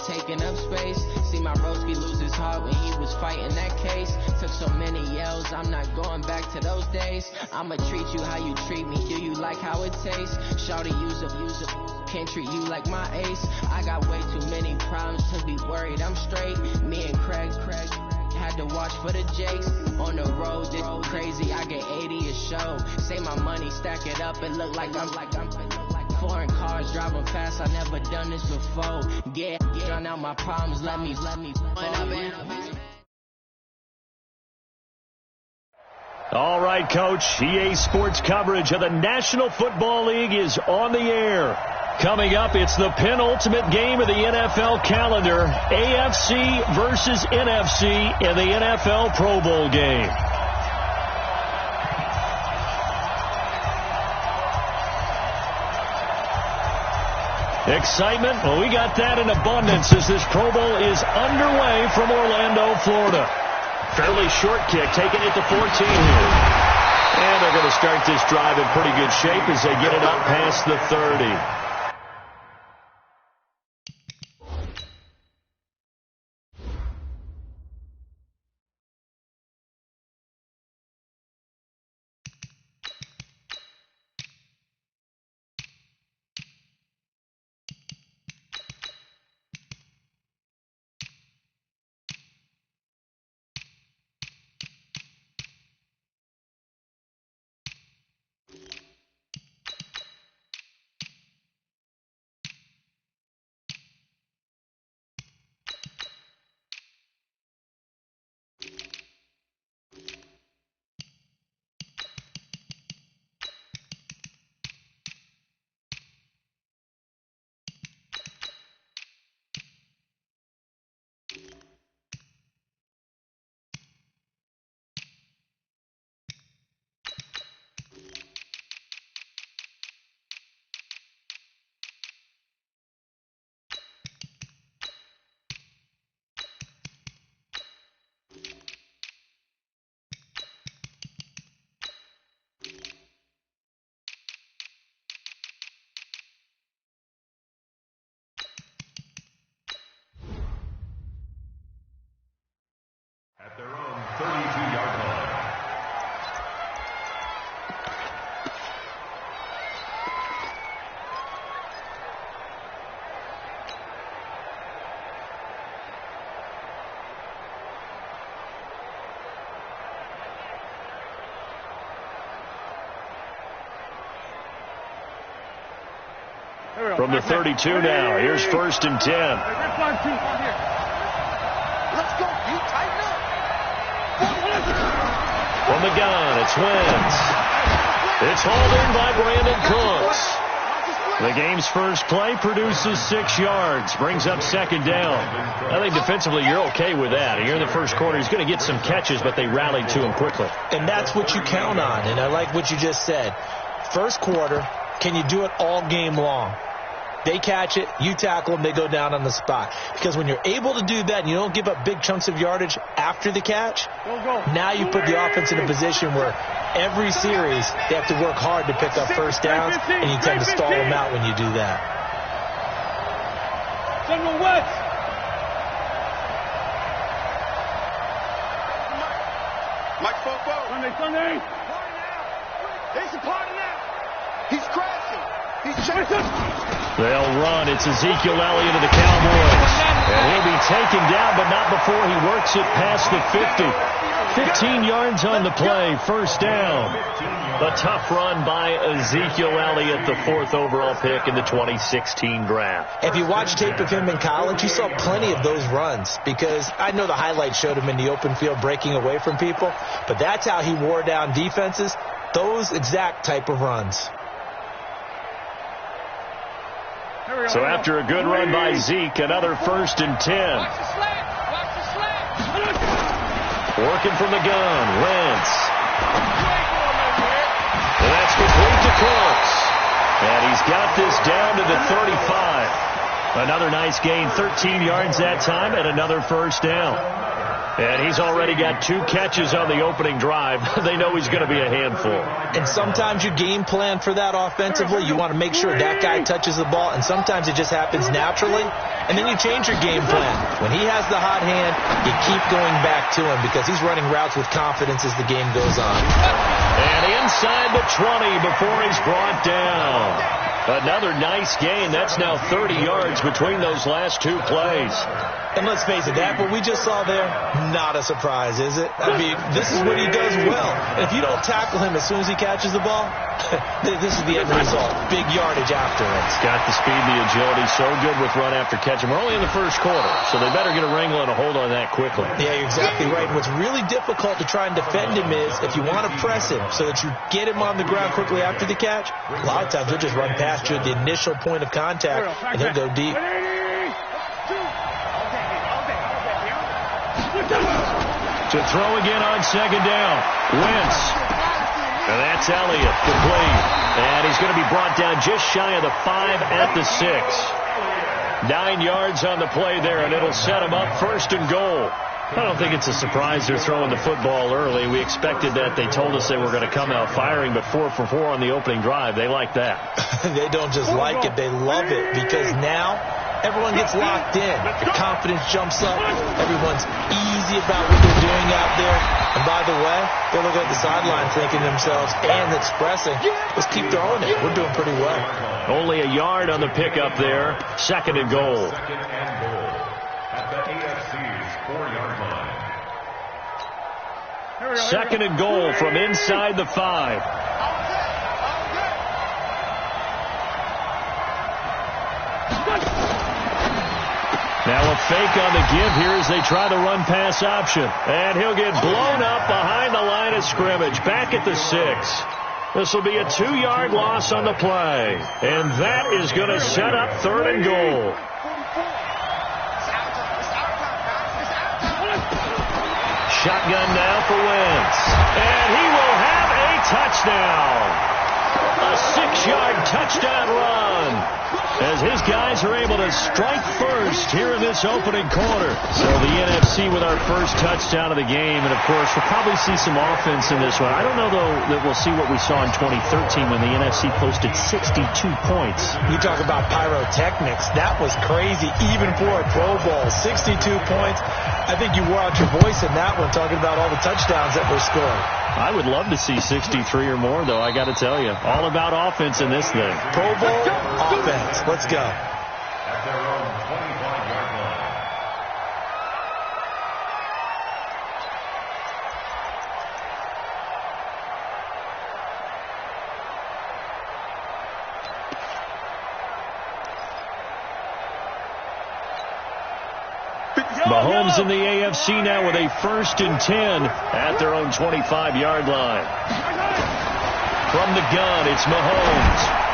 taking up space. See my broski lose his heart when he was fighting that case. Took so many yells, I'm not going back to those days. I'ma treat you how you treat me, do you like how it tastes? Shawty, use up, can't treat you like my ace. I got way too many problems to be worried, I'm straight. Me and Craig had to watch for the Jakes. On the road, it's crazy, I get 80 a show. Say my money, stack it up, it look like I'm foreign cars driving fast, I never done this before. Yeah, drown out my problems, let me All right, Coach, EA Sports coverage of the National Football League is on the air. Coming up, it's the penultimate game of the NFL calendar, AFC versus NFC in the NFL Pro Bowl game. Excitement, well, we got that in abundance as this Pro Bowl is underway from Orlando, Florida. Fairly short kick, taking it to 14 here. And they're going to start this drive in pretty good shape as they get it up past the 30. At their own 32-yard line. From the 32 now, here's 1st and 10. Let's go, you tighten up. From the gun, it's Wentz. It's hauled in by Brandon Cooks. The game's first play produces 6 yards, brings up 2nd down. I think defensively you're okay with that. Here in the first quarter, he's going to get some catches, but they rallied to him quickly. And that's what you count on, and I like what you just said. First quarter, can you do it all game long? They catch it, you tackle them, they go down on the spot. Because when you're able to do that and you don't give up big chunks of yardage after the catch, now you put the offense in a position where every series they have to work hard to pick up first downs, and you tend to stall them out when you do that. Mike Foco. Sunday. There's a party now. He's crashing. He's chasing. They'll run. It's Ezekiel Elliott of the Cowboys. And he'll be taken down, but not before he works it past the 50. 15 yards on the play. First down. A tough run by Ezekiel Elliott, the 4th overall pick in the 2016 draft. If you watch tape of him in college, you saw plenty of those runs, because I know the highlights showed him in the open field breaking away from people, but that's how he wore down defenses, those exact type of runs. So after a good run by Zeke, another 1st and 10. Working from the gun, Wentz. And that's complete to Cooks. And he's got this down to the 35. Another nice gain, 13 yards that time, and another first down. And he's already got 2 catches on the opening drive. They know he's going to be a handful. And sometimes you game plan for that offensively. You want to make sure that guy touches the ball, and sometimes it just happens naturally. And then you change your game plan. When he has the hot hand, you keep going back to him because he's running routes with confidence as the game goes on. And inside the 20 before he's brought down. Another nice gain. That's now 30 yards between those last 2 plays. And let's face it, that what we just saw there, not a surprise, is it? I mean, this is what he does well. And if you don't tackle him as soon as he catches the ball, this is the end result. Big yardage after it. He's got the speed, the agility, so good with run after catch. And we're only in the first quarter, so they better get a wrangle and a hold on that quickly. Yeah, you're exactly right. And what's really difficult to try and defend him is if you want to press him so that you get him on the ground quickly after the catch, a lot of times he'll just run past you at the initial point of contact, and he'll go deep. To throw again on second down. Wentz. And that's Elliott, complete. And he's going to be brought down just shy of the 5 at the 6. 9 yards on the play there, and it'll set him up 1st and goal. I don't think it's a surprise they're throwing the football early. We expected that. They told us they were going to come out firing, but 4 for 4 on the opening drive. They like that. They don't just like it. They love it because now everyone gets locked in. The confidence jumps up. Everyone's easy about what they're doing out there. And by the way, they're looking at the sideline thinking to themselves and expressing, let's keep throwing it. We're doing pretty well. Only a yard on the pickup there. 2nd and goal. At the AFC's 4-yard line. 2nd and goal from inside the 5. Now a fake on the give here as they try the run-pass option. And he'll get blown up behind the line of scrimmage. Back at the 6. This will be a 2-yard loss on the play. And that is going to set up 3rd and goal. Shotgun now for Wentz. And he will have a touchdown. A 6-yard touchdown run as his guys are able to strike first here in this opening quarter. So the NFC with our first touchdown of the game. And, of course, we'll probably see some offense in this one. I don't know, though, that we'll see what we saw in 2013 when the NFC posted 62 points. You talk about pyrotechnics. That was crazy, even for a Pro Bowl. 62 points. I think you wore out your voice in that one talking about all the touchdowns that were scored. I would love to see 63 or more, though, I got to tell you. All about offense in this thing. Pro Bowl offense. Let's go. At their own 25-yard line. Mahomes in the AFC now with a 1st and 10 at their own 25-yard line. From the gun, it's Mahomes.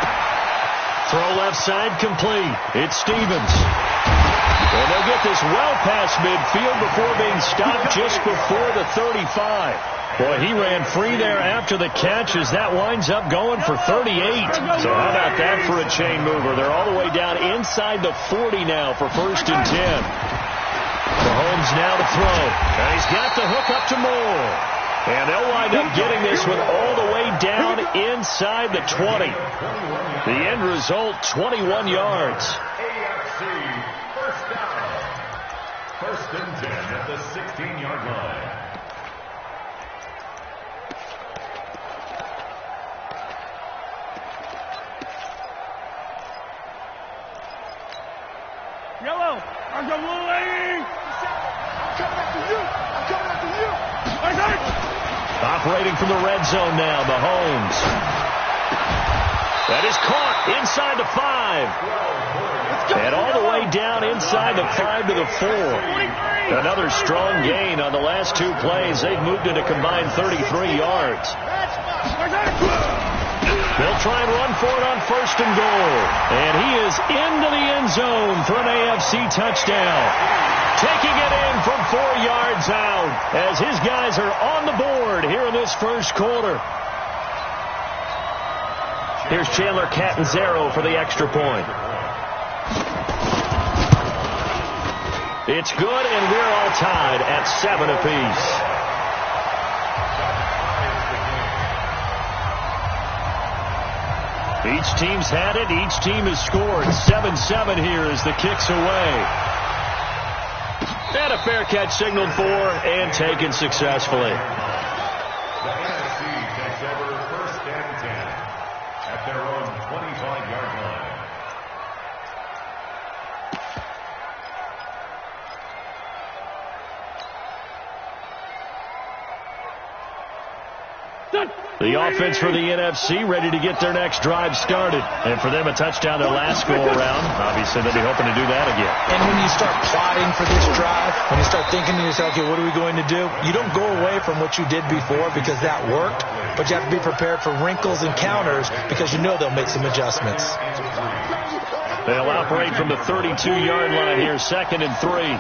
Throw left side complete. It's Stevens. And they'll get this well past midfield before being stopped just before the 35. Boy, he ran free there after the catch as that winds up going for 38. So how about that for a chain mover? They're all the way down inside the 40 now for 1st and 10. Mahomes now to throw. And he's got the hook up to Moore. And they'll wind up getting this one all the way down inside the 20. The end result, 21 yards. AFC first down. 1st and 10 at the 16-yard line. Yellow, I'm the blue lady. I'm coming after you. I'm coming after you. Operating from the red zone now, Mahomes. That is caught inside the 5. And all the way down inside the 5 to the 4. Another strong gain on the last 2 plays. They've moved it a combined 33 yards. They'll try and run for it on 1st and goal. And he is into the end zone for an AFC touchdown. Taking it in from 4 yards out as his guys are on the board here in this first quarter. Here's Chandler Catanzaro for the extra point. It's good, and we're all tied at 7 apiece. Each team's had it. Each team has scored. 7-7 here as the kick's away. And a fair catch signaled for and taken successfully. The NFC takes over 1st and 10 at their own 25-yard line. The offense for the NFC ready to get their next drive started. And for them, a touchdown their last go-around. Obviously, they'll be hoping to do that again. And when you start plotting for this drive, when you start thinking to yourself, okay, what are we going to do? You don't go away from what you did before because that worked, but you have to be prepared for wrinkles and counters because you know they'll make some adjustments. They'll operate from the 32-yard line here, 2nd and 3.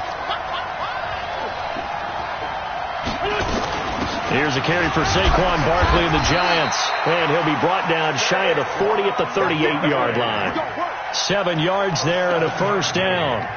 Here's a carry for Saquon Barkley and the Giants. And he'll be brought down shy of the 40 at the 38-yard line. 7 yards there and a first down.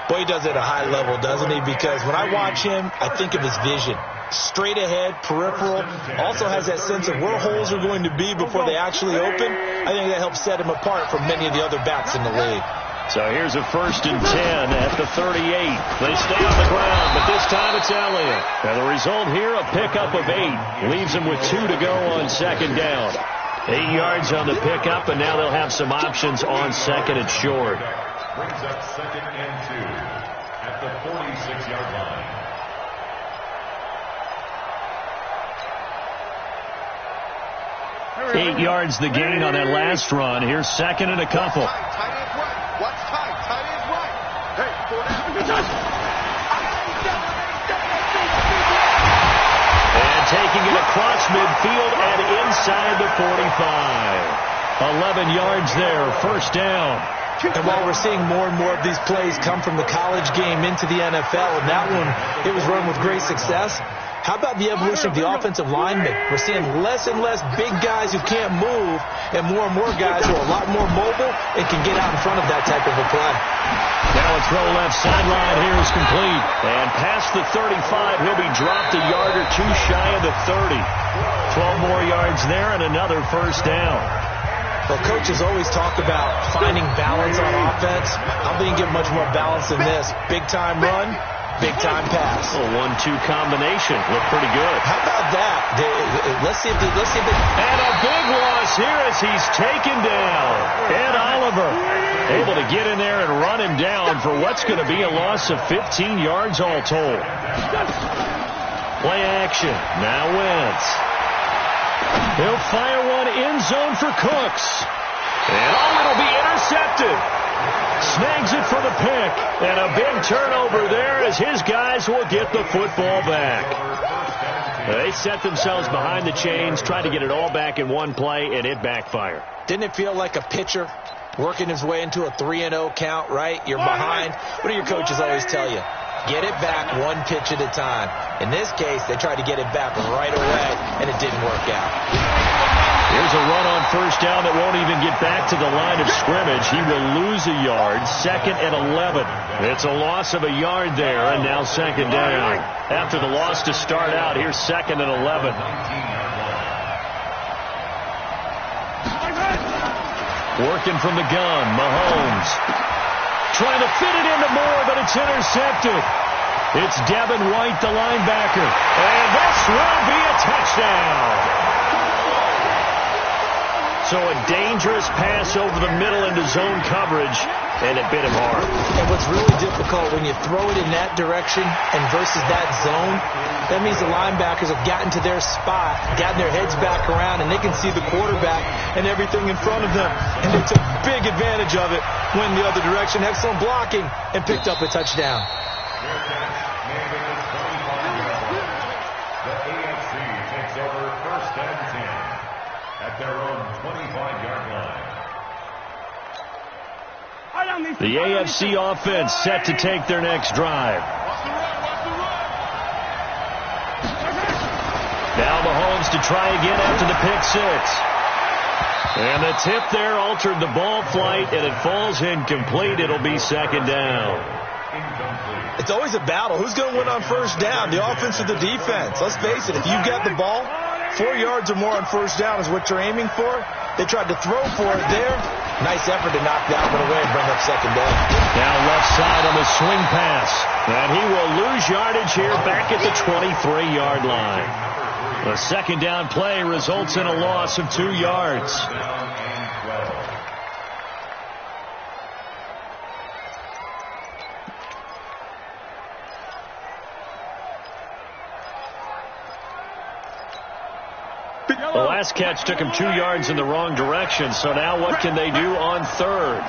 Boy, he does it at a high level, doesn't he? Because when I watch him, I think of his vision. Straight ahead, peripheral. Also has that sense of where holes are going to be before they actually open. I think that helps set him apart from many of the other backs in the league. So here's a 1st and 10 at the 38. They stay on the ground, but this time it's Elliott. And the result here, a pickup of 8. Leaves them with 2 to go on 2nd down. 8 yards on the pickup, and now they'll have some options on 2nd and short. Brings up 2nd and 2 at the 46-yard line. Eight yards the gain on that last run. Here's 2nd and a couple. Watch tight. Tight end right. Hey, and taking it across midfield and inside the 45. 11 yards there, 1st down. And while we're seeing more and more of these plays come from the college game into the NFL, and that one, it was run with great success. How about the evolution of the offensive linemen? We're seeing less and less big guys who can't move and more guys who are a lot more mobile and can get out in front of that type of a play. Now a throw left sideline here is complete. And past the 35, he'll be dropped a yard or 2 shy of the 30. 12 more yards there and another first down. Well, coaches always talk about finding balance on offense. I don't think you get much more balance than this. Big-time run. Big-time pass. A 1-2 combination. Looked pretty good. How about that? Let's see if they... And a big loss here as he's taken down. Ed Oliver able to get in there and run him down for what's going to be a loss of 15 yards all told. Play action. Now Wentz. He'll fire one end zone for Cooks. And it'll be intercepted. Snags it for the pick, and a big turnover there as his guys will get the football back. They set themselves behind the chains, tried to get it all back in one play, and it backfired. Didn't it feel like a pitcher working his way into a 3-0 count, right? You're behind. What do your coaches always tell you? Get it back one pitch at a time. In this case, they tried to get it back right away, and it didn't work out. Here's a run on first down that won't even get back to the line of scrimmage. He will lose a yard. 2nd and 11. It's a loss of a yard there, and now 2nd down. After the loss to start out, here's 2nd and 11. Working from the gun, Mahomes. Trying to fit it into Moore, but it's intercepted. It's Devin White, the linebacker. And this will be a touchdown. So a dangerous pass over the middle into zone coverage, and it bit him hard. And what's really difficult when you throw it in that direction and versus that zone, that means the linebackers have gotten to their spot, gotten their heads back around, and they can see the quarterback and everything in front of them. And they took big advantage of it, went the other direction, excellent blocking, and picked up a touchdown. The AFC takes over 1st and 10 at their own 25-yard line. The AFC offense set to take their next drive. Now Mahomes to try again after the pick 6. And the tip there altered the ball flight, and it falls incomplete. It'll be 2nd down. It's always a battle. Who's going to win on first down, the offense or the defense? Let's face it, if you've got the ball, 4 yards or more on first down is what you're aiming for. They tried to throw for it there. Nice effort to knock that one away and bring up second down. Now left side on the swing pass. And he will lose yardage here back at the 23-yard line. The second down play results in a loss of 2 yards. The last catch took him 2 yards in the wrong direction, so now what can they do on third?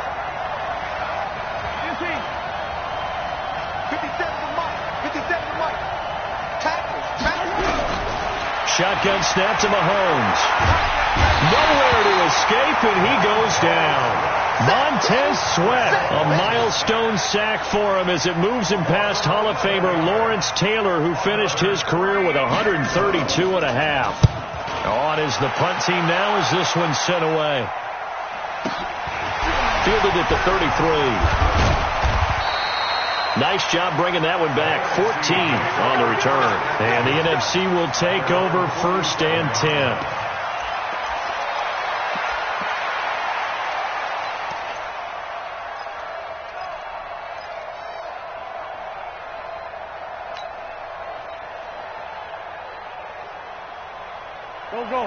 57 Mike. Shotgun snap to Mahomes. Nowhere to escape, and he goes down. Montez Sweat, a milestone sack for him as it moves him past Hall of Famer Lawrence Taylor, who finished his career with 132 and a half. On is the punt team now as this one's sent away. Fielded at the 33. Nice job bringing that one back. 14 on the return. And the NFC will take over 1st and 10.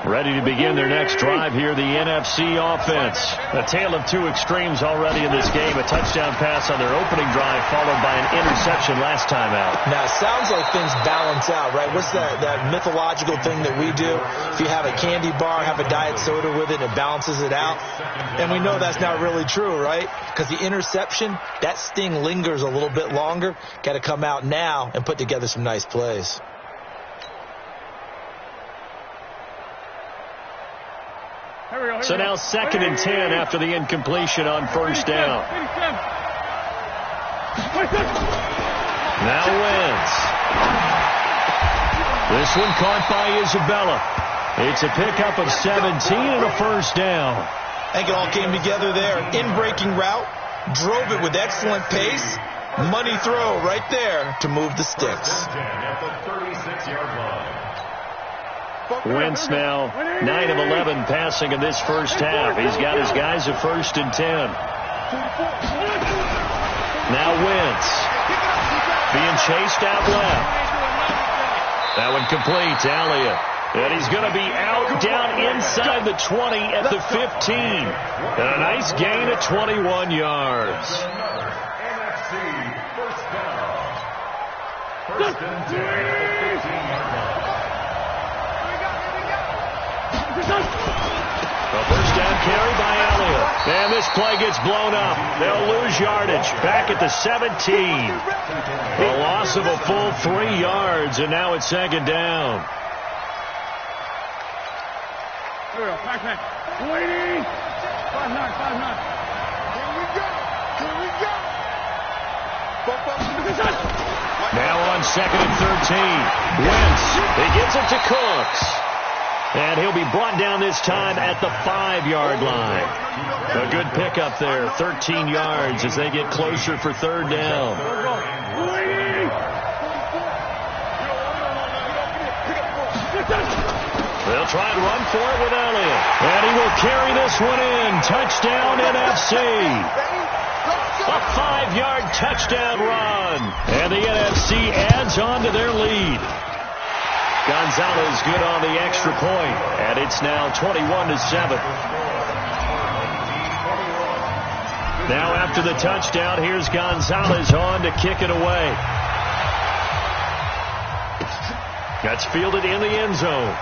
Ready to begin their next drive here, the NFC offense. A tale of two extremes already in this game. A touchdown pass on their opening drive, followed by an interception last time out. Now, it sounds like things balance out, right? What's that mythological thing that we do? If you have a candy bar, have a diet soda with it, it balances it out. And we know that's not really true, right? Because the interception, that sting lingers a little bit longer. Got to come out now and put together some nice plays. So now 2nd and 10 after the incompletion on first down. Now Wentz. This one caught by Isabella. It's a pickup of 17 and a first down. I think it all came together there. In-breaking route, drove it with excellent pace. Money throw right there to move the sticks. At the 36-yard line. Wentz now 9 of 11 passing in this first half. He's got his guys at 1st and 10. Now Wentz being chased out left. That one complete to Elliott. And he's going to be out down inside the 20 at the 15. And a nice gain of 21 yards. NFC first down. 1st and 10 at the 15-yard line. A first down carry by Elliott. And this play gets blown up. They'll lose yardage back at the 17. A loss of a full 3 yards, and now it's 2nd down. Here we go. Back. Waiting. 5-9. Here we go. Now on 2nd and 13. Wentz. He gets it to Cooks. And he'll be brought down this time at the 5-yard line. A good pickup there, 13 yards as they get closer for 3rd down. They'll try and run for it with Elliott. And he will carry this one in. Touchdown NFC. A 5-yard touchdown run. And the NFC adds on to their lead. Gonzalez good on the extra point, and it's now 21-7. Now after the touchdown, here's Gonzalez on to kick it away. That's fielded in the end zone.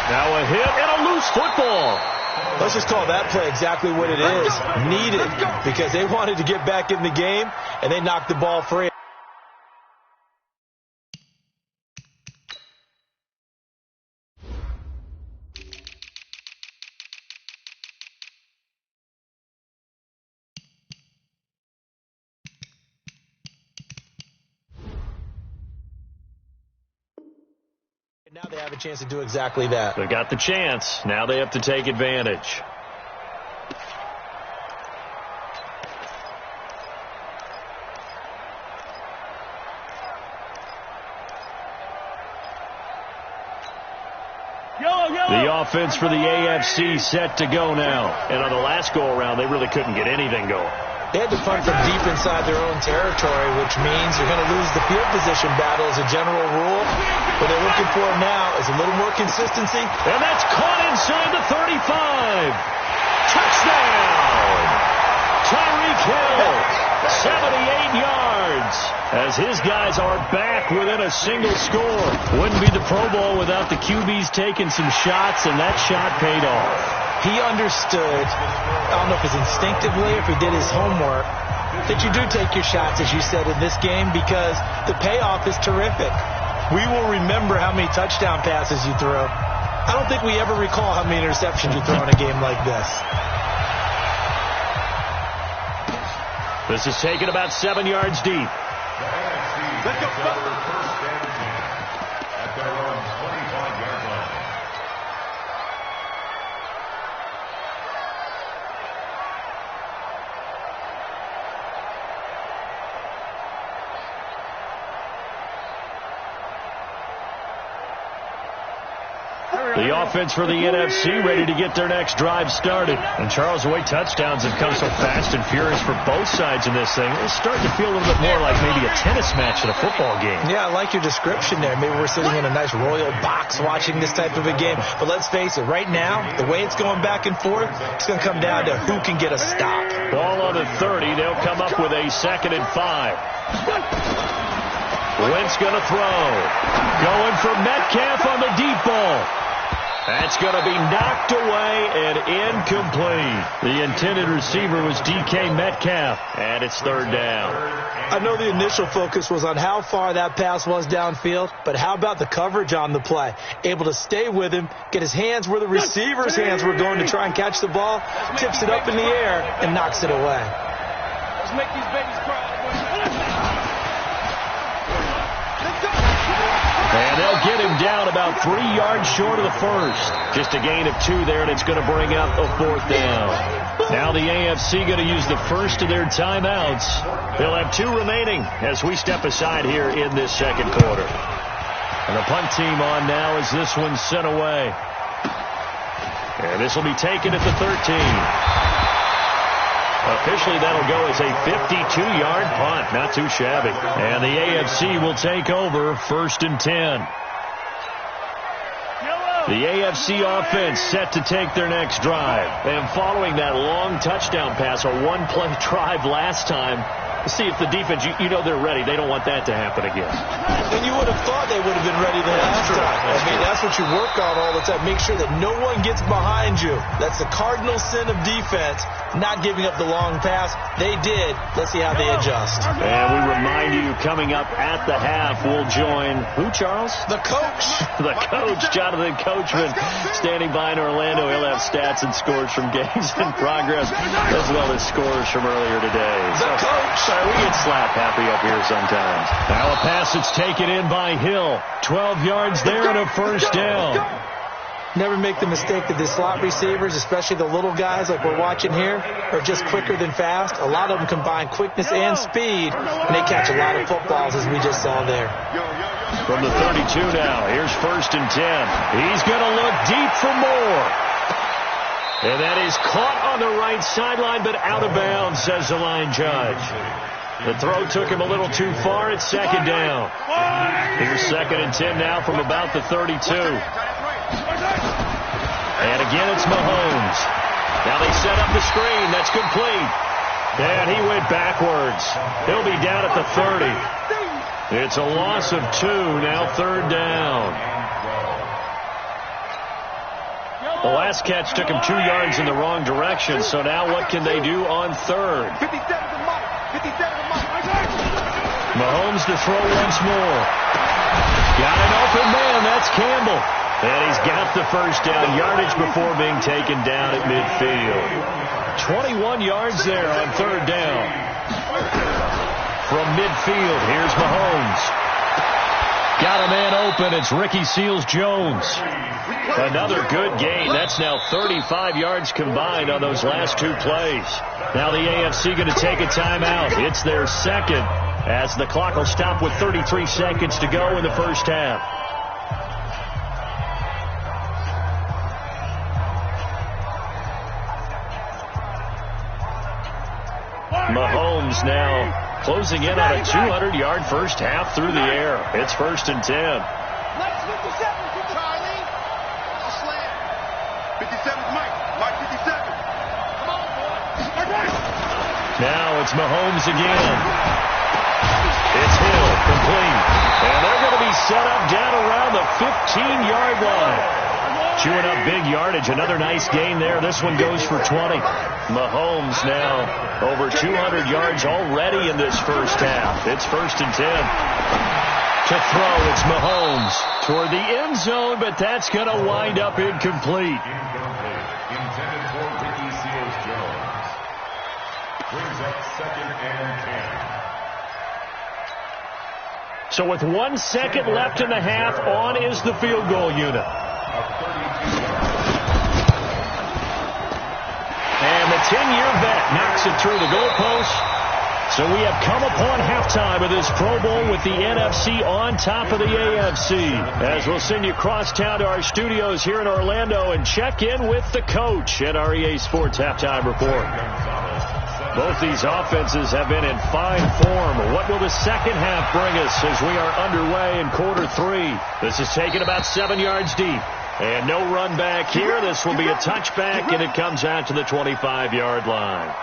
Now a hit and a loose football. Let's just call that play exactly what it is. Needed, because they wanted to get back in the game, and they knocked the ball free. Now they have a chance to do exactly that. They got the chance. Now they have to take advantage. The offense for the AFC set to go now. And on the last go-around, they really couldn't get anything going. They had to punt from deep inside their own territory, which means you're going to lose the field position battle as a general rule. What they're looking for now is a little more consistency. And that's caught inside the 35. Touchdown! Tyreek Hill, 78 yards. As his guys are back within a single score. Wouldn't be the Pro Bowl without the QBs taking some shots, and that shot paid off. He understood, I don't know if it's instinctively or if he did his homework, that you do take your shots, as you said, in this game because the payoff is terrific. We will remember how many touchdown passes you throw. I don't think we ever recall how many interceptions you throw in a game like this. This is taken about 7 yards deep. Let's go. First and 10 at their own 25-yard line. The offense for the NFC ready to get their next drive started. And Charles, the way touchdowns have come so fast and furious for both sides in this thing, it's starting to feel a little bit more like maybe a tennis match in a football game. Yeah, I like your description there. Maybe we're sitting in a nice royal box watching this type of a game. But let's face it, right now, the way it's going back and forth, it's going to come down to who can get a stop. Ball on the 30. They'll come up with a 2nd and 5. Wentz going to throw. Going for Metcalf on the deep ball. That's going to be knocked away and incomplete. The intended receiver was DK Metcalf, and it's 3rd down. I know the initial focus was on how far that pass was downfield, but how about the coverage on the play? Able to stay with him, get his hands where the receiver's hands were going to try and catch the ball, tips it up in the air, and knocks it away. Let's make these babies cry. And they'll get him down about 3 yards short of the first. Just a gain of 2 there, and it's going to bring up a 4th down. Now the AFC going to use the first of their timeouts. They'll have 2 remaining as we step aside here in this 2nd quarter. And the punt team on now as this one's sent away. And this will be taken at the 13. Officially, that'll go as a 52-yard punt. Not too shabby. And the AFC will take over 1st and 10. The AFC offense set to take their next drive. And following that long touchdown pass, a one-play drive last time, see if the defense, you know they're ready. They don't want that to happen again. And you would have thought they would have been ready the last time. I mean, that's what you work on all the time. Make sure that no one gets behind you. That's the cardinal sin of defense, not giving up the long pass. They did. Let's see how they adjust. And we remind you, coming up at the half, we'll join who, Charles? The coach. The coach, Jonathan Coachman, standing by in Orlando. He'll have stats and scores from games in progress, as well as scores from earlier today. The coach. We get slap happy up here sometimes. Now a pass that's taken in by Hill. 12 yards there and a 1st down. Never make the mistake that the slot receivers, especially the little guys like we're watching here, are just quicker than fast. A lot of them combine quickness and speed, and they catch a lot of footballs, as we just saw there. From the 32 now, here's 1st and 10. He's going to look deep for more. And that is caught on the right sideline, but out of bounds, says the line judge. The throw took him a little too far. It's 2nd down. Here's 2nd and 10 now from about the 32. And again, it's Mahomes. Now they set up the screen. That's complete. And he went backwards. He'll be down at the 30. It's a loss of 2. Now 3rd down. The last catch took him 2 yards in the wrong direction. So now what can they do on 3rd? Mahomes to throw once more. Got an open man. That's Campbell. And he's got the 1st down yardage before being taken down at midfield. 21 yards there on 3rd down. From midfield, here's Mahomes. Got a man open. It's Ricky Seals-Jones. Another good gain. That's now 35 yards combined on those last 2 plays. Now the AFC going to take a timeout. It's their 2nd as the clock will stop with 33 seconds to go in the 1st half. Mahomes now closing in on a 200-yard first half through the air. It's 1st and 10. Mike 57, Charlie. Slam. 57's Mike. Mike 57. Come on, boy. Now it's Mahomes again. It's Hill, complete. And they're going to be set up down around the 15-yard line. Chewing up big yardage. Another nice gain there. This one goes for 20. Mahomes now over 200 yards already in this first half. It's 1st and 10. To throw, it's Mahomes toward the end zone, but that's going to wind up incomplete. Intended for Ricky Seals-Jones. Brings up 2nd and 10. So with 1 second left in the half, on is the field goal unit. And the 10-year vet knocks it through the goalpost. So we have come upon halftime of this Pro Bowl with the NFC on top of the AFC. As we'll send you across town to our studios here in Orlando and check in with the coach at our EA Sports Halftime Report. Both these offenses have been in fine form. What will the second half bring us as we are underway in quarter 3? This is taken about 7 yards deep. And no run back here. This will be a touchback, and it comes out to the 25-yard line.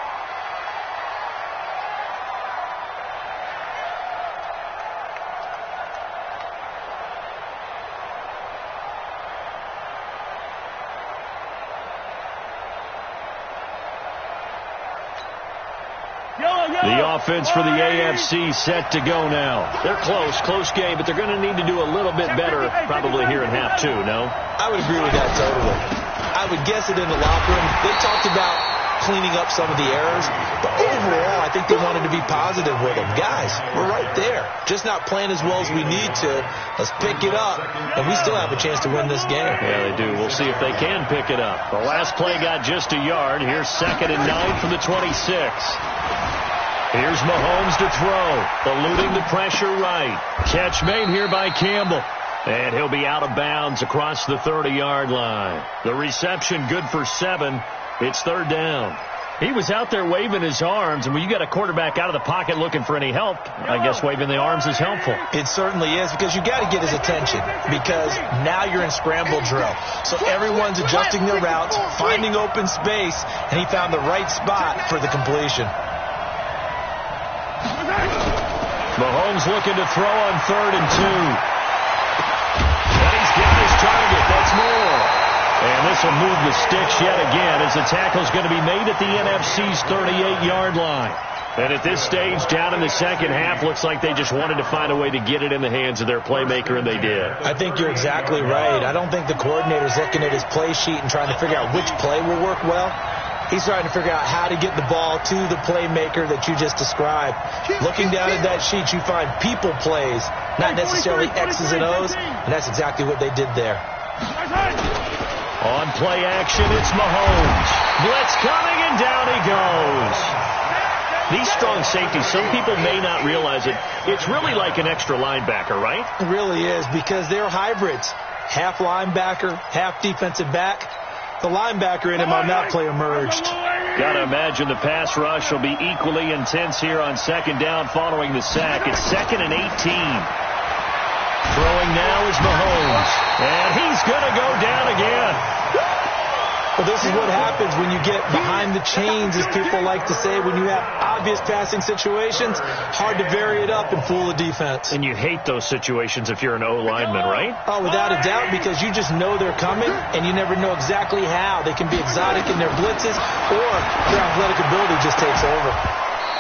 The offense for the AFC set to go now. They're close game, but they're going to need to do a little bit better probably here in half 2, no? I would agree with that totally. I would guess it in the locker room. They talked about cleaning up some of the errors, but overall, I think they wanted to be positive with them. Guys, we're right there. Just not playing as well as we need to. Let's pick it up, and we still have a chance to win this game. Yeah, they do. We'll see if they can pick it up. The last play got just a yard. Here's 2nd and 9 from the 26. Here's Mahomes to throw, eluding the pressure right. Catch made here by Campbell. And he'll be out of bounds across the 30-yard line. The reception good for 7. It's 3rd down. He was out there waving his arms, and when you got a quarterback out of the pocket looking for any help, I guess waving the arms is helpful. It certainly is, because you got to get his attention, because now you're in scramble drill. So everyone's adjusting their routes, finding open space, and he found the right spot for the completion. Mahomes looking to throw on 3rd and 2. And he's got his target. That's more. And this will move the sticks yet again as the tackle's going to be made at the NFC's 38-yard line. And at this stage, down in the second half, looks like they just wanted to find a way to get it in the hands of their playmaker, and they did. I think you're exactly right. I don't think the coordinator's looking at his play sheet and trying to figure out which play will work well. He's trying to figure out how to get the ball to the playmaker that you just described. Looking down at that sheet, you find people plays, not necessarily X's and O's, and that's exactly what they did there. On play action, it's Mahomes. Blitz coming, and down he goes. These strong safeties, some people may not realize it. It's really like an extra linebacker, right? It really is, because they're hybrids. Half linebacker, half defensive back. The linebacker in him on that play emerged. Got to imagine the pass rush will be equally intense here on 2nd down following the sack. It's 2nd and 18. Throwing now is Mahomes. And he's going to go down again. Well, this is what happens when you get behind the chains, as people like to say. When you have obvious passing situations, hard to vary it up and fool the defense. And you hate those situations if you're an O-lineman, right? Oh, without a doubt, because you just know they're coming, and you never know exactly how. They can be exotic in their blitzes, or their athletic ability just takes over.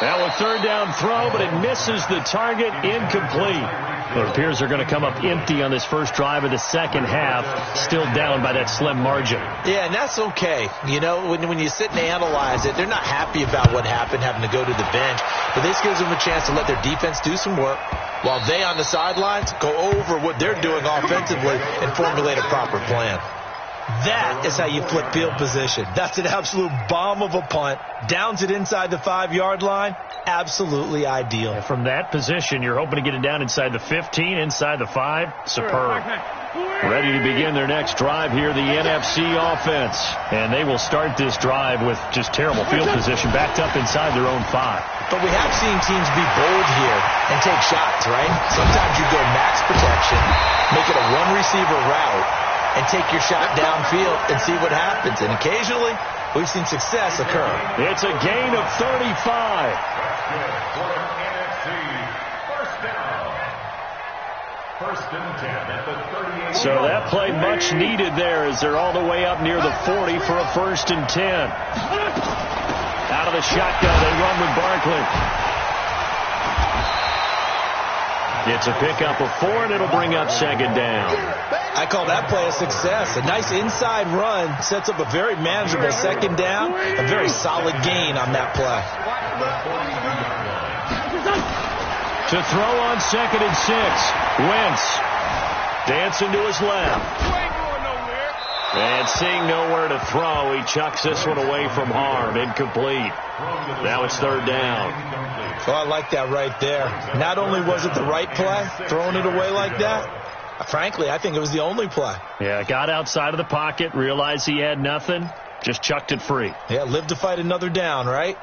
Now a 3rd down throw, but it misses the target, incomplete. It appears they're going to come up empty on this first drive of the second half, still down by that slim margin. Yeah, and that's okay. You know, when you sit and analyze it, they're not happy about what happened, having to go to the bench. But this gives them a chance to let their defense do some work, while they on the sidelines go over what they're doing offensively and formulate a proper plan. That is how you flip field position. That's an absolute bomb of a punt. Downs it inside the 5-yard line. Absolutely ideal. From that position, you're hoping to get it down inside the 15, inside the 5. Superb. Ready to begin their next drive here, the NFC offense. And they will start this drive with just terrible field position, backed up inside their own 5. But we have seen teams be bold here and take shots, right? Sometimes you go max protection, make it a one-receiver route, and take your shot downfield and see what happens. And occasionally, we've seen success occur. It's a gain of 35. So that play much needed there as they're all the way up near the 40 for a 1st and 10. Out of the shotgun, they run with Barkley. It's a pickup of 4, and it'll bring up 2nd down. I call that play a success. A nice inside run sets up a very manageable 2nd down. A very solid gain on that play. To throw on 2nd and 6. Wentz dancing to his left. And seeing nowhere to throw, he chucks this one away from harm. Incomplete. Now it's 3rd down. Oh, I like that right there. Not only was it the right play, throwing it away like that, frankly, I think it was the only play. Yeah, got outside of the pocket, realized he had nothing, just chucked it free. Yeah, live to fight another down, right?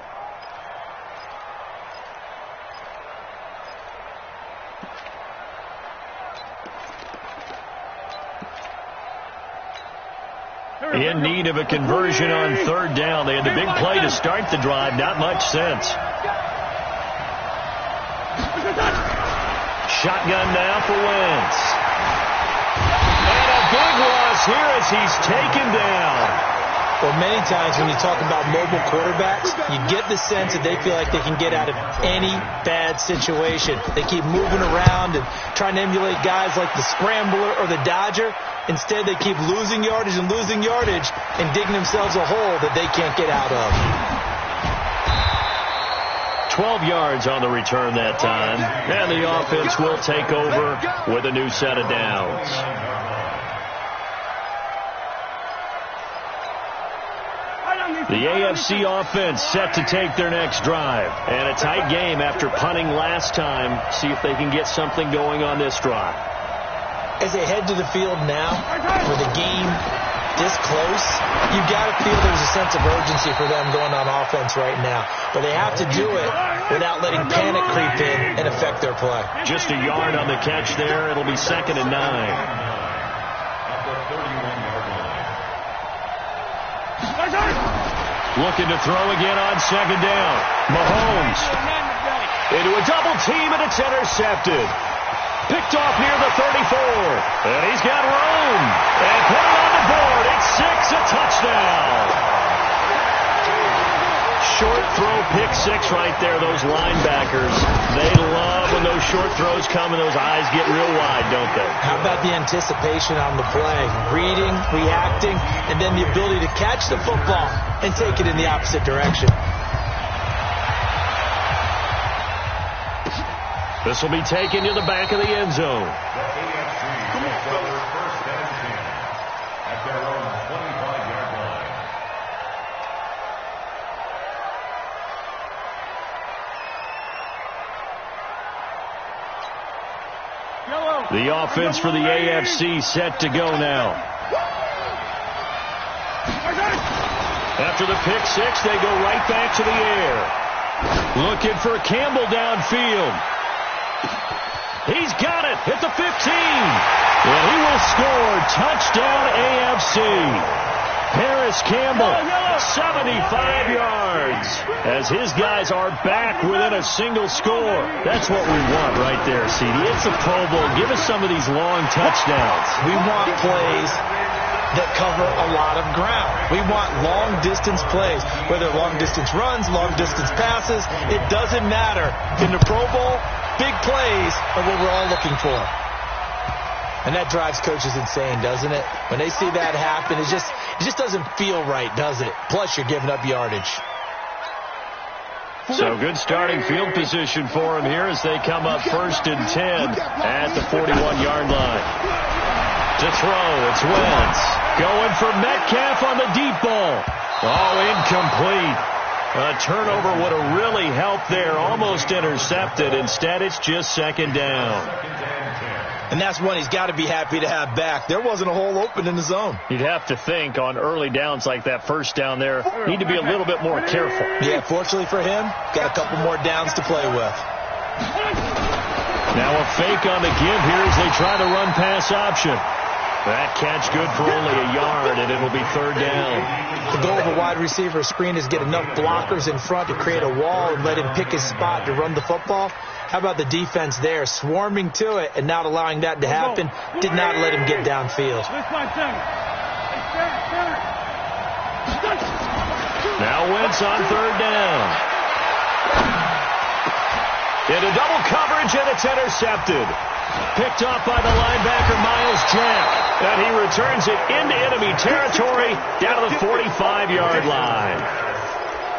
In need of a conversion on 3rd down. They had the big play to start the drive. Not much sense. Shotgun now for Wentz. And a big loss here as he's taken down. Well, many times when you talk about mobile quarterbacks, you get the sense that they feel like they can get out of any bad situation. They keep moving around and trying to emulate guys like the Scrambler or the Dodger. Instead, they keep losing yardage and digging themselves a hole that they can't get out of. 12 yards on the return that time. And the offense will take over with a new set of downs. The AFC offense set to take their next drive. And a tight game after punting last time. See if they can get something going on this drive. As they head to the field now, with a game this close, you've got to feel there's a sense of urgency for them going on offense right now. But they have to do it without letting panic creep in and affect their play. Just a yard on the catch there. It'll be 2nd and 9. Looking to throw again on 2nd down. Mahomes into a double team, and it's intercepted. Picked off near the 34. And he's got room. And put it on the board. It's 6, a touchdown. Short throw, pick 6 right there. Those linebackers, they love when those short throws come and those eyes get real wide, don't they? How about the anticipation on the play? Reading, reacting, and then the ability to catch the football and take it in the opposite direction. This will be taken to the back of the end zone. The offense for the AFC set to go now. After the pick 6, they go right back to the air. Looking for Campbell downfield. He's got it at the 15. And he will score. Touchdown AFC. Harris Campbell, 75 yards. As his guys are back within a single score. That's what we want right there, CD. It's a Pro Bowl. Give us some of these long touchdowns. We want plays that cover a lot of ground. We want long-distance plays, whether long-distance runs, long-distance passes. It doesn't matter. In the Pro Bowl, big plays are what we're all looking for. And that drives coaches insane, doesn't it? When they see that happen, it just doesn't feel right, does it? Plus, you're giving up yardage. So good starting field position for them here as they come up 1st and 10 at the 41-yard line. To throw, it's Wentz. Going for Metcalf on the deep ball. Oh, incomplete. A turnover would have really helped there. Almost intercepted. Instead, it's just 2nd down. And that's one he's got to be happy to have back. There wasn't a hole open in the zone. You'd have to think on early downs like that first down there, need to be a little bit more careful. Yeah, fortunately for him, got a couple more downs to play with. Now a fake on the give here as they try the run-pass option. That catch good for only a yard, and it'll be third down. The goal of a wide receiver screen is get enough blockers in front to create a wall and let him pick his spot to run the football. How about the defense there, swarming to it and not allowing that to happen? Did not let him get downfield. Now Wentz on third down. Into double coverage, and it's intercepted. Picked off by the linebacker, Miles Jack. And he returns it into enemy territory down to the 45-yard line.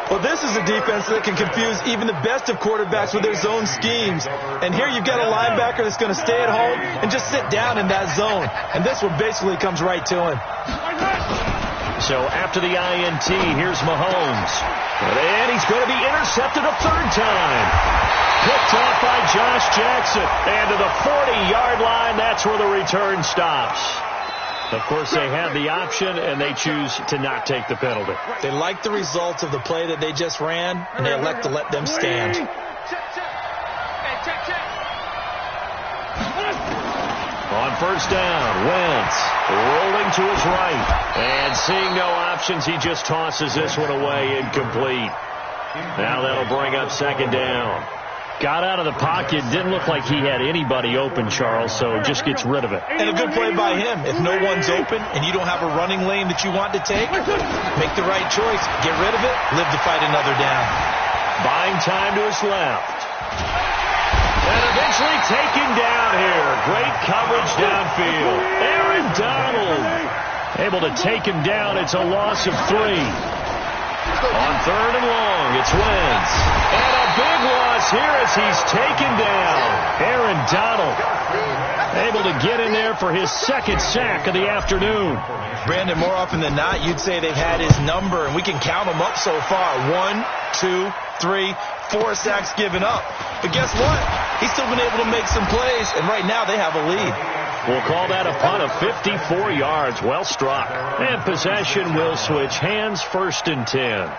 Well, this is a defense that can confuse even the best of quarterbacks with their zone schemes. And here you've got a linebacker that's going to stay at home and just sit down in that zone. And this one basically comes right to him. So after the INT, here's Mahomes. And he's going to be intercepted a third time. Picked off by Josh Jackson. And to the 40-yard line, that's where the return stops. Of course, they had the option, and they choose to not take the penalty. They like the results of the play that they just ran, and they elect to let them stand. On first down, Wentz rolling to his right. And seeing no options, he just tosses this one away, incomplete. Now that'll bring up second down. Got out of the pocket. Didn't look like he had anybody open, Charles, so just gets rid of it. And a good play by him. If no one's open and you don't have a running lane that you want to take, make the right choice. Get rid of it. Live to fight another down. Buying time to his left. And eventually taken down here. Great coverage downfield. Aaron Donald able to take him down. It's a loss of 3. On third and long, it's Wentz. And a big loss here as he's taken down. Aaron Donald able to get in there for his second sack of the afternoon. Brandon, more often than not, you'd say they've had his number, and we can count them up so far. 1, 2, 3, 4 sacks given up. But guess what? He's still been able to make some plays, and right now they have a lead. We'll call that a punt of 54 yards. Well struck. And possession will switch hands, first and 10.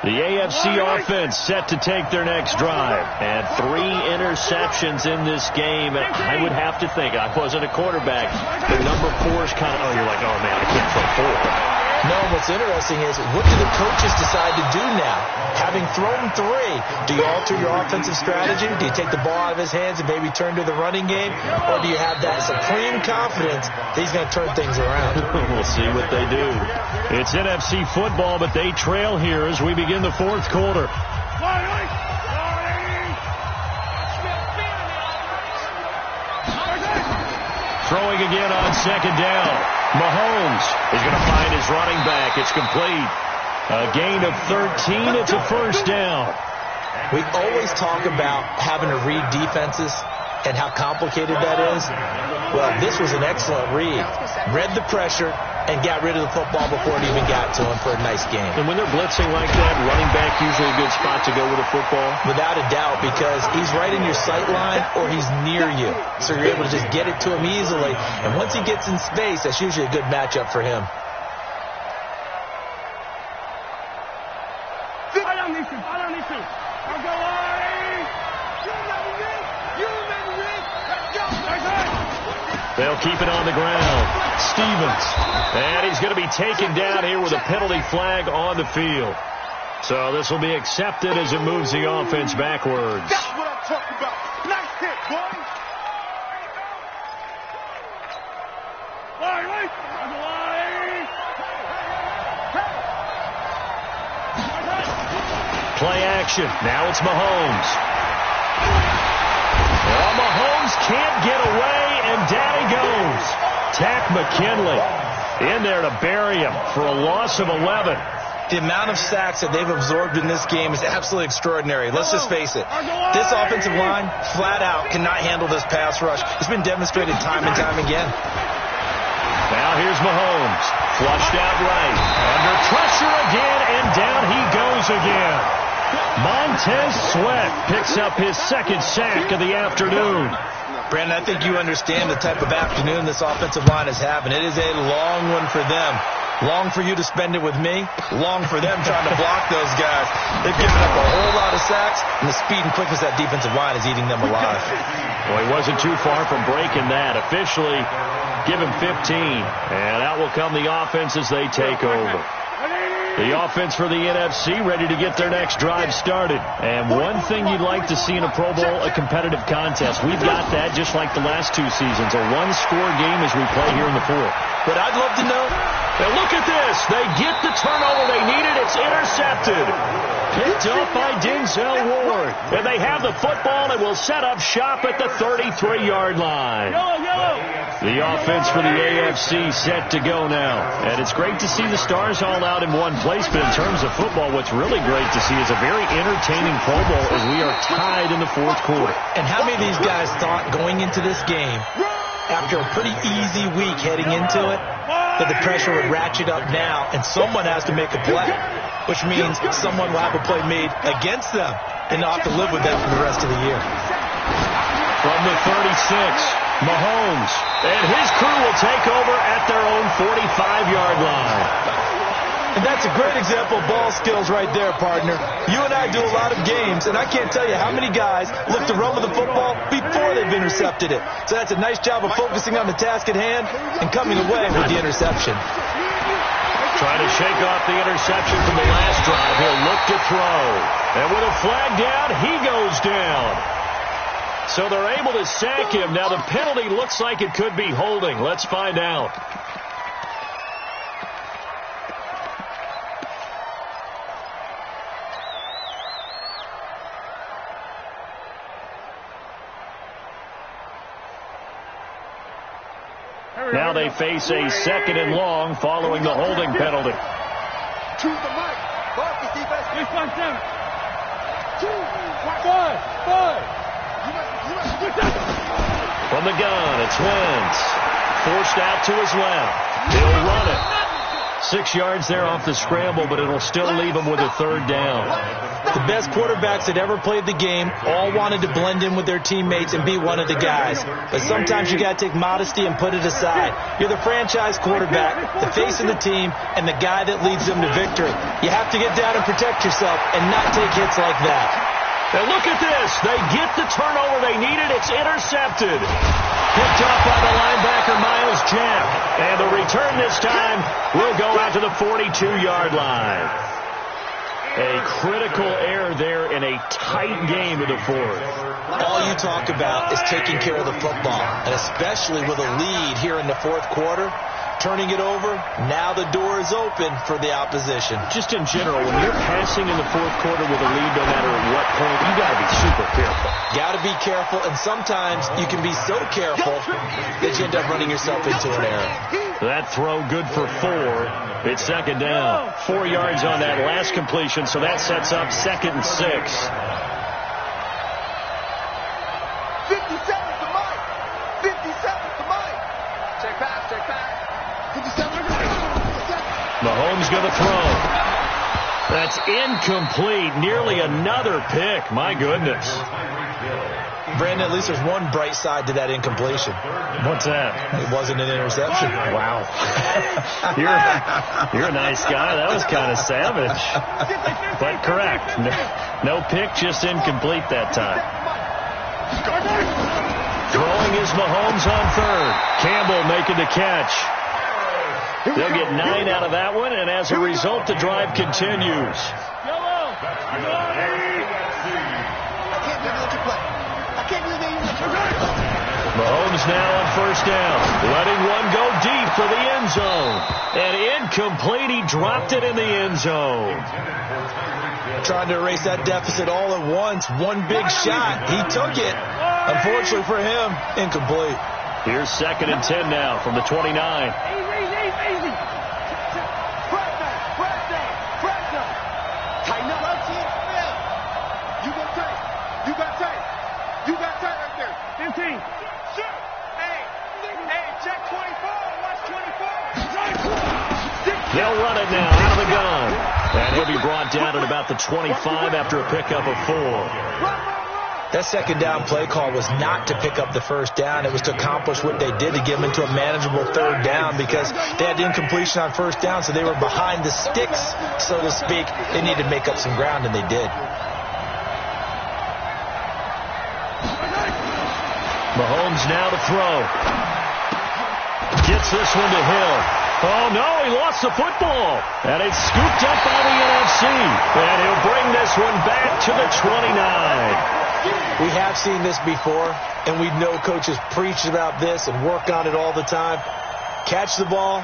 The AFC offense set to take their next drive. And 3 interceptions in this game. And I would have to think, I wasn't a quarterback, but number 4 is kind of, you're like, oh, man, I can't throw 4. No, what's interesting is, what do the coaches decide to do now? Having thrown 3, do you alter your offensive strategy? Do you take the ball out of his hands and maybe turn to the running game? Or do you have that supreme confidence that he's going to turn things around? We'll see what they do. It's NFC football, but they trail here as we begin the fourth quarter. Throwing again on second down. Mahomes is going to find his running back. It's complete. A gain of 13. It's a first down. We always talk about having to read defenses and how complicated that is. Well, this was an excellent read. Read the pressure and got rid of the football before it even got to him for a nice game. And when they're blitzing like that, running back usually a good spot to go with a football? Without a doubt, because he's right in your sight line or he's near you. So you're able to just get it to him easily. And once he gets in space, that's usually a good matchup for him. They'll keep it on the ground. Stevens. And he's going to be taken down here with a penalty flag on the field. So this will be accepted as it moves the offense backwards. That's what I'm talking about. Nice hit, boy. Play action. Now it's Mahomes. Well, Mahomes can't get away, and down he goes. Tack McKinley in there to bury him for a loss of 11. The amount of sacks that they've absorbed in this game is absolutely extraordinary. Let's just face it. This offensive line, flat out, cannot handle this pass rush. It's been demonstrated time and time again. Now here's Mahomes. Flushed out right. Under pressure again, and down he goes again. Montez Sweat picks up his second sack of the afternoon. Brandon, I think you understand the type of afternoon this offensive line is having. It is a long one for them. Long for you to spend it with me. Long for them trying to block those guys. They've given up a whole lot of sacks, and the speed and quickness of that defensive line is eating them alive. Well, he wasn't too far from breaking that. Officially, give him 15, and out will come the offense as they take over. The offense for the NFC ready to get their next drive started. And one thing you'd like to see in a Pro Bowl, a competitive contest. We've got that just like the last two seasons, a one-score game as we play here in the fourth. But I'd love to know. And look at this. They get the turnover they needed. It's intercepted. Picked up by Denzel Ward. And they have the football and will set up shop at the 33-yard line. The offense for the AFC set to go now. And it's great to see the stars all out in one place. But in terms of football, what's really great to see is a very entertaining Pro Bowl as we are tied in the fourth quarter. And how many of these guys thought going into this game, after a pretty easy week heading into it, that the pressure would ratchet up now and someone has to make a play, which means someone will have a play made against them and not have to live with that for the rest of the year. From the 36, Mahomes and his crew will take over at their own 45-yard line. And that's a great example of ball skills right there, partner. You and I do a lot of games, and I can't tell you how many guys look to run with the football before they've intercepted it. So that's a nice job of focusing on the task at hand and coming away with the interception. Trying to shake off the interception from the last drive. He'll look to throw. And with a flag down, he goes down. So they're able to sack him. Now the penalty looks like it could be holding. Let's find out. Now they face a second and long following the holding penalty. Choose the mic. Broadcast defense. 5. From the gun, it's Wentz. Forced out to his left. He'll run it. 6 yards there off the scramble, but it'll still leave him with a third down. The best quarterbacks that ever played the game all wanted to blend in with their teammates and be one of the guys. But sometimes you got to take modesty and put it aside. You're the franchise quarterback, the face of the team, and the guy that leads them to victory. You have to get down and protect yourself and not take hits like that. And look at this. They get the turnover they needed. It's intercepted. Picked off by the linebacker, Miles Jack. And the return this time will go out to the 42-yard line. A critical error there in a tight game of the fourth. All you talk about is taking care of the football, and especially with a lead here in the fourth quarter. Turning it over, now the door is open for the opposition. Just in general, when you're passing in the fourth quarter with a lead, no matter at what point, you got to be super careful. Got to be careful, and sometimes you can be so careful that you end up running yourself into an error. That throw good for 4. It's second down. 4 yards on that last completion, so that sets up 2nd and 6. 57 to Mike. 57 to Mike. Check back. Mahomes going to throw. That's incomplete. Nearly another pick. My goodness. Brandon, at least there's one bright side to that incompletion. What's that? It wasn't an interception. Wow. You're a nice guy. That was kind of savage. But correct. No pick, just incomplete that time. Throwing is Mahomes on third. Campbell making the catch. They'll get 9 out of that one, and as a result, the drive continues. Mahomes now on first down, letting one go deep for the end zone. And incomplete, he dropped it in the end zone. Trying to erase that deficit all at once. One big shot. He took it. Unfortunately for him, incomplete. Here's 2nd and 10 now from the 29. They'll run it now out of the gun. And he'll be brought down at about the 25 after a pickup of 4. That second down play call was not to pick up the first down. It was to accomplish what they did, to get them into a manageable third down, because they had incompletion on first down, so they were behind the sticks, so to speak. They needed to make up some ground, and they did. Mahomes now to throw. Gets this one to Hill. Oh, no, he lost the football. And it's scooped up by the NFC. And he'll bring this one back to the 29. We have seen this before, and we know coaches preach about this and work on it all the time. Catch the ball.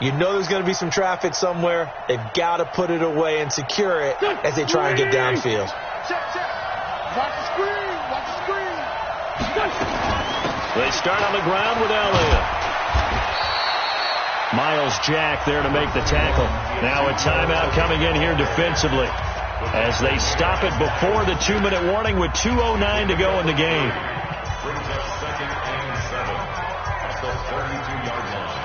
You know there's going to be some traffic somewhere. They've got to put it away and secure it as they try and get downfield. Watch the screen. Watch the screen. They start on the ground with Elliott. Miles Jack there to make the tackle. Now a timeout coming in here defensively, as they stop it before the 2-minute warning with 2:09 to go in the game. Brings up 2nd and 7 at the 32-yard line.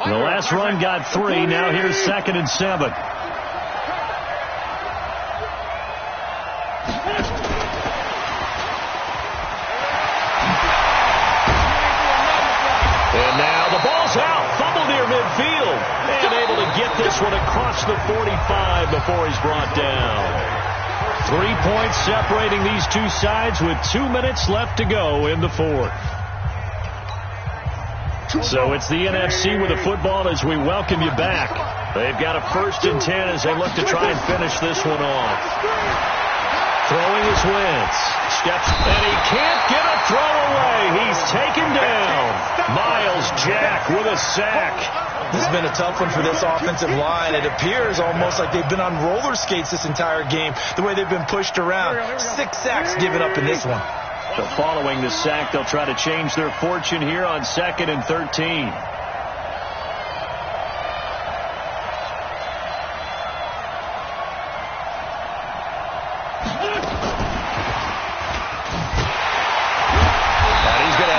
The last run got 3. Now here's 2nd and 7. And now the ball's out. Fumble near midfield. And able to get this one across the 45 before he's brought down. 3 points separating these two sides with 2 minutes left to go in the fourth. So it's the NFC with the football as we welcome you back. They've got a 1st and 10 as they look to try and finish this one off. Throwing his Wentz. Steps, and he can't get a throw away. He's taken down. Miles Jack with a sack. This has been a tough one for this offensive line. It appears almost like they've been on roller skates this entire game, the way they've been pushed around. 6 sacks given up in this one. So following the sack, they'll try to change their fortune here on 2nd and 13.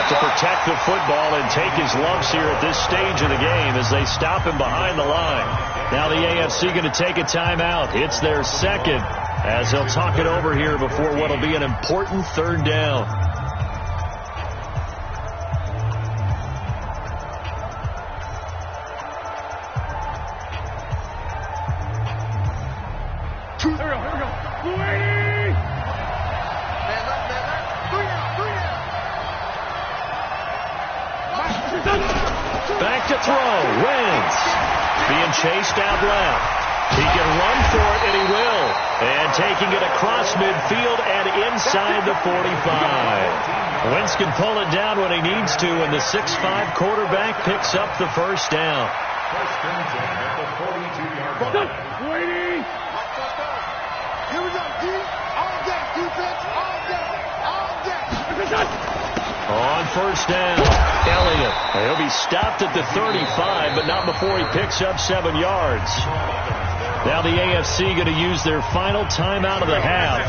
To protect the football and take his lumps here at this stage of the game as they stop him behind the line. Now the AFC going to take a timeout. It's their 2nd as they'll talk it over here before what will be an important 3rd down. Here we go. Back to throw. Wentz being chased out left. He can run for it, and he will. And taking it across midfield and inside the 45. Wentz can pull it down when he needs to, and the 6'5" quarterback picks up the 1st down. 1st and 10 at the 42-yard line. Waiting. Here we go. All day. Defense. All day. All day. On 1st down, Elliott. He'll be stopped at the 35, but not before he picks up 7 yards. Now the AFC going to use their final timeout of the half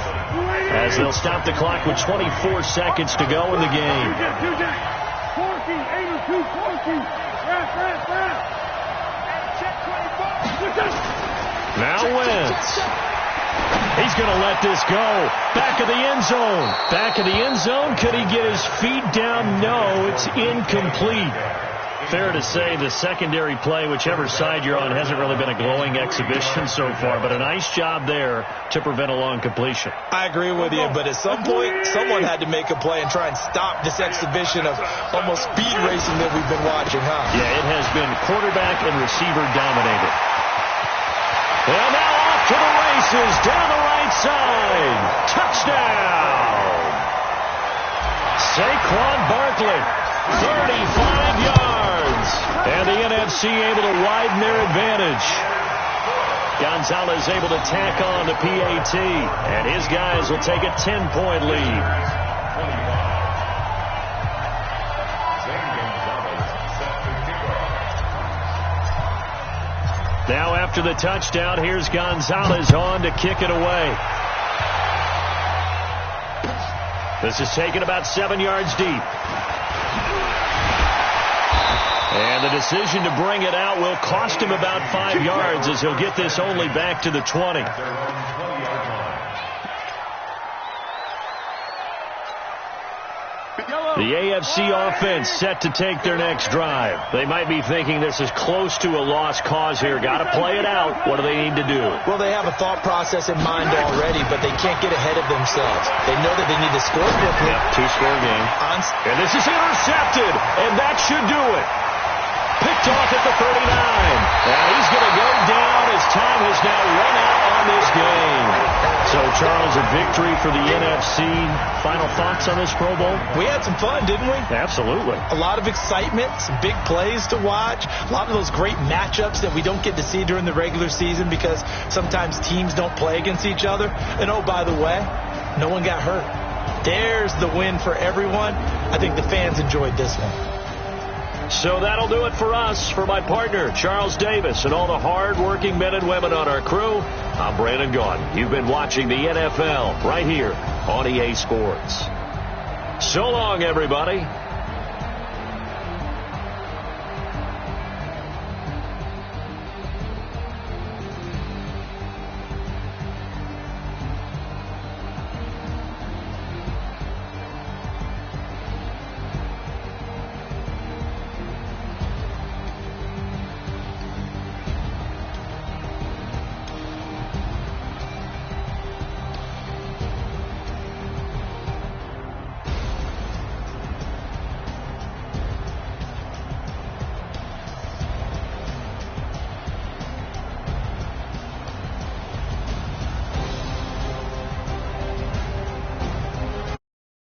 as they'll stop the clock with 24 seconds to go in the game. Now Wentz. He's going to let this go. Back of the end zone. Back of the end zone. Could he get his feet down? No, it's incomplete. Fair to say the secondary play, whichever side you're on, hasn't really been a glowing exhibition so far, but a nice job there to prevent a long completion. I agree with you, but at some point, someone had to make a play and try and stop this exhibition of almost speed racing that we've been watching, huh? Yeah, it has been quarterback and receiver dominated. And now off to the races, down the right side. Touchdown! Saquon Barkley, 35 yards. And the NFC able to widen their advantage. Gonzalez able to tack on the PAT. And his guys will take a 10-point lead. Now after the touchdown, here's Gonzalez on to kick it away. This is taken about 7 yards deep. And the decision to bring it out will cost him about 5 yards as he'll get this only back to the 20. The AFC offense set to take their next drive. They might be thinking this is close to a lost cause here. Got to play it out. What do they need to do? Well, they have a thought process in mind already, but they can't get ahead of themselves. They know that they need to score quickly. Yep, two-score game. And this is intercepted, and that should do it. Picked off at the 39. And he's going to go down as time has now run out on this game. So, Charles, a victory for the NFC. Final thoughts on this Pro Bowl? We had some fun, didn't we? Absolutely. A lot of excitement, some big plays to watch, a lot of those great matchups that we don't get to see during the regular season because sometimes teams don't play against each other. And, oh, by the way, no one got hurt. There's the win for everyone. I think the fans enjoyed this one. So that'll do it for us. For my partner, Charles Davis, and all the hard-working men and women on our crew, I'm Brandon Gaudin. You've been watching the NFL right here on EA Sports. So long, everybody.